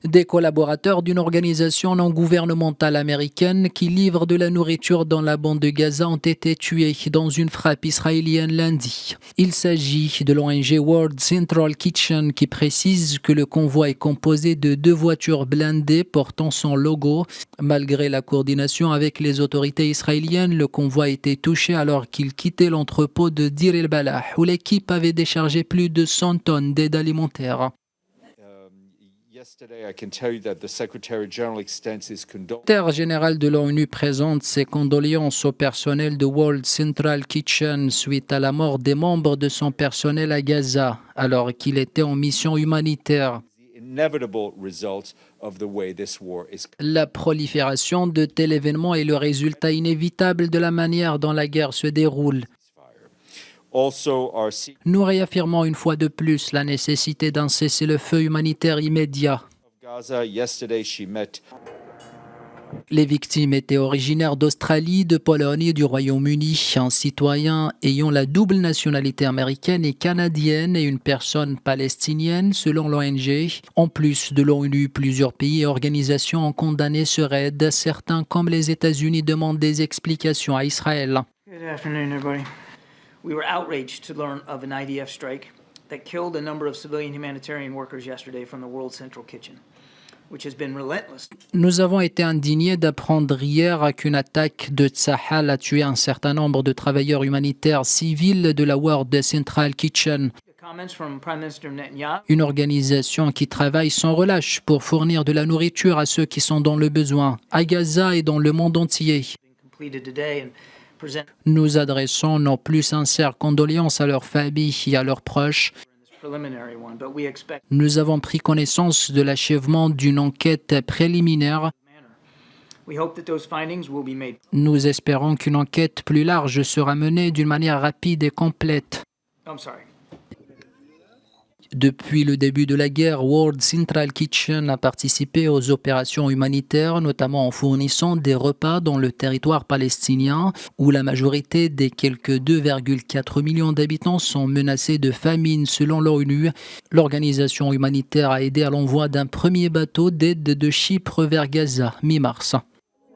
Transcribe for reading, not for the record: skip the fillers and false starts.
Des collaborateurs d'une organisation non gouvernementale américaine qui livre de la nourriture dans la bande de Gaza ont été tués dans une frappe israélienne lundi. Il s'agit de l'ONG World Central Kitchen qui précise que le convoi est composé de 2 voitures blindées portant son logo. Malgré la coordination avec les autorités israéliennes, le convoi a été touché alors qu'il quittait l'entrepôt de Dir el-Balah où l'équipe avait déchargé plus de 100 tonnes d'aide alimentaire. Le secrétaire général de l'ONU présente ses condoléances au personnel de World Central Kitchen suite à la mort des membres de son personnel à Gaza, alors qu'il était en mission humanitaire. La prolifération de tels événements est le résultat inévitable de la manière dont la guerre se déroule. Nous réaffirmons une fois de plus la nécessité d'un cessez-le-feu humanitaire immédiat. Les victimes étaient originaires d'Australie, de Pologne et du Royaume-Uni, un citoyen ayant la double nationalité américaine et canadienne et une personne palestinienne selon l'ONG. En plus de l'ONU, plusieurs pays et organisations ont condamné ce raid. Certains, comme les États-Unis, demandent des explications à Israël. Good afternoon, everybody. We were outraged to learn of an IDF strike that killed a number of civilian humanitarian workers yesterday from the World Central Kitchen, which has been relentless. Nous avons été indignés d'apprendre hier qu'une attaque de Tsahal a tué un certain nombre de travailleurs humanitaires civils de la World Central Kitchen, une organisation qui travaille sans relâche pour fournir de la nourriture à ceux qui sont dans le besoin, à Gaza et dans le monde entier. Nous adressons nos plus sincères condoléances à leurs familles et à leurs proches. Nous avons pris connaissance de l'achèvement d'une enquête préliminaire. Nous espérons qu'une enquête plus large sera menée d'une manière rapide et complète. Depuis le début de la guerre, World Central Kitchen a participé aux opérations humanitaires, notamment en fournissant des repas dans le territoire palestinien, où la majorité des quelques 2,4 millions d'habitants sont menacés de famine selon l'ONU. L'organisation humanitaire a aidé à l'envoi d'un premier bateau d'aide de Chypre vers Gaza, mi-mars.